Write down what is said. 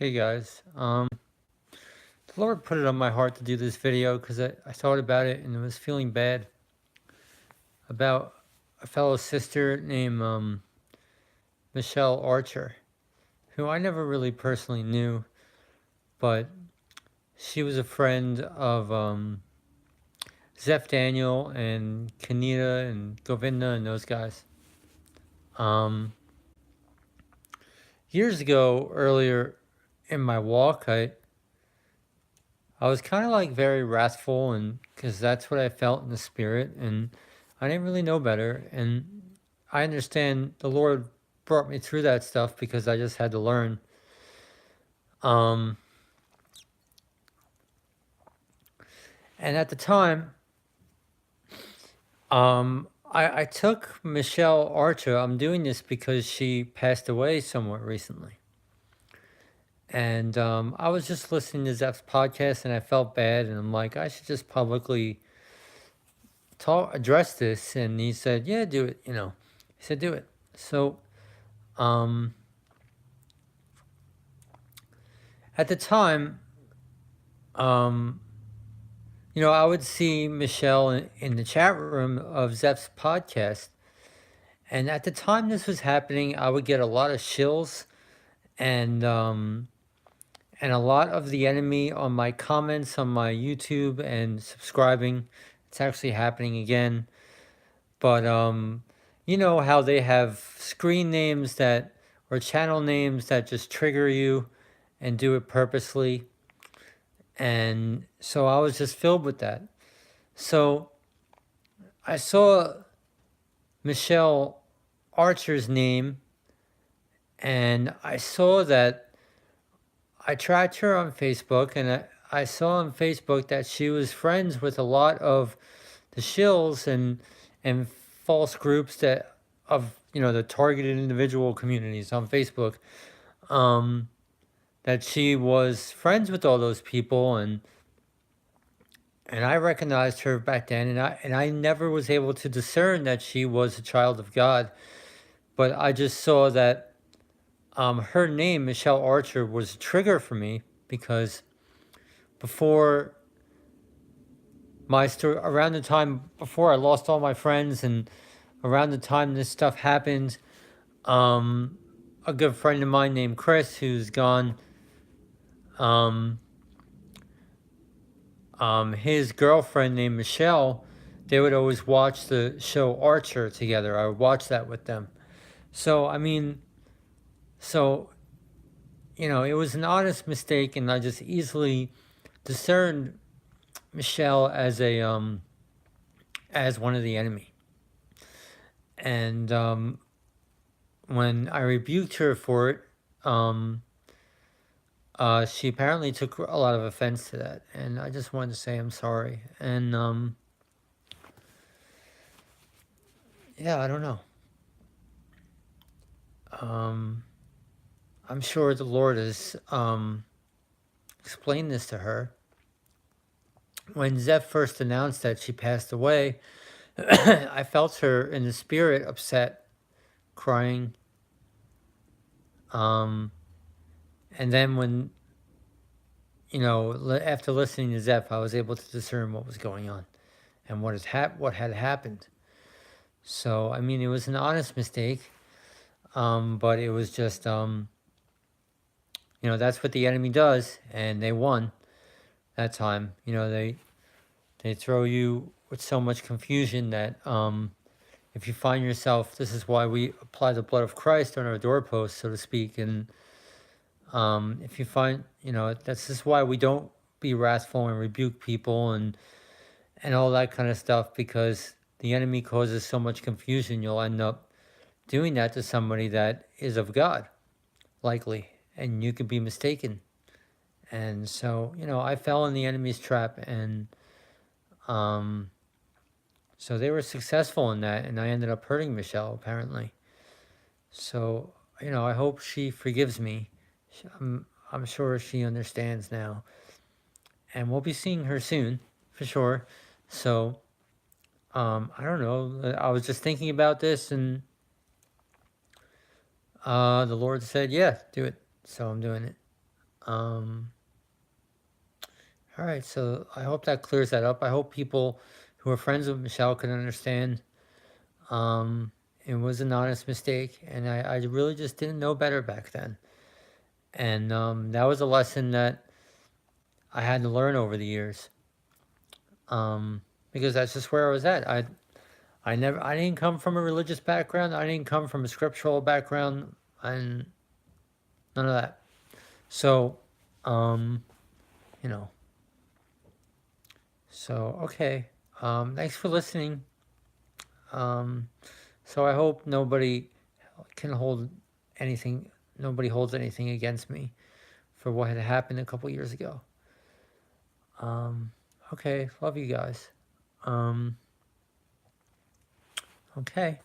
Hey guys, the Lord put it on my heart to do this video because I thought about it and I was feeling bad about a fellow sister named Michelle Archer, who I never really personally knew, but she was a friend of Zeph Daniel and Kanita and Govinda and those guys. Um, Years ago, earlier in my walk, I was kind of like very wrathful, and because that's what I felt in the spirit, and I didn't really know better. And I understand the Lord brought me through that stuff because I just had to learn. Um, and at the time, I took Michelle Archer. I'm doing this because she passed away somewhat recently. And I was just listening to Zeph's podcast and I felt bad. And I'm like, I should just publicly address this. And he said, yeah, do it. He said, do it. So um, at the time, um, I would see Michelle in the chat room of Zeph's podcast. And at the time this was happening, I would get a lot of shills and a lot of the enemy on my comments on my YouTube and subscribing. It's actually happening again. But you know how they have screen names that or channel names that just trigger you and do it purposely. And so I was just filled with that. So I saw Michelle Archer's name and I saw that I tracked her on Facebook and I saw on Facebook that she was friends with a lot of the shills and false groups that of the targeted individual communities on Facebook. That she was friends with all those people and I recognized her back then, and I never was able to discern that she was a child of God, but I just saw that her name, Michelle Archer, was a trigger for me because before my story, around the time before I lost all my friends, and around the time this stuff happened, a good friend of mine named Chris, who's gone, um, his girlfriend named Michelle, they would always watch the show Archer together. I would watch that with them. So, I mean, so, it was an honest mistake, and I just easily discerned Michelle as one of the enemy. And when I rebuked her for it, she apparently took a lot of offense to that, and I just wanted to say I'm sorry. And yeah, I don't know. I'm sure the Lord has explained this to her. When Zeph first announced that she passed away, I felt her in the spirit upset, crying. And then when, after listening to Zeph, I was able to discern what was going on and what had happened. So, I mean, it was an honest mistake, but it was just, that's what the enemy does, and they won that time. They throw you with so much confusion that if you find yourself, this is why we apply the blood of Christ on our doorposts, so to speak. And if you find, this is why we don't be wrathful and rebuke people and all that kind of stuff, because the enemy causes so much confusion. You'll end up doing that to somebody that is of God, likely, and you could be mistaken. And so, I fell in the enemy's trap, and so they were successful in that, and I ended up hurting Michelle, apparently. So, I hope she forgives me. I'm sure she understands now. And we'll be seeing her soon, for sure. So, I don't know. I was just thinking about this, and the Lord said, yeah, do it. So I'm doing it. Um, all right, so I hope that clears that up. I hope people who are friends with Michelle can understand. It was an honest mistake, and I really just didn't know better back then. And that was a lesson that I had to learn over the years. Because that's just where I was at. I didn't come from a religious background. I didn't come from a scriptural background, and none of that. So, um, you know, so okay. Thanks for listening. Um, so I hope nobody can hold anything. Nobody holds anything against me for what had happened a couple years ago. Okay, love you guys. Um, okay.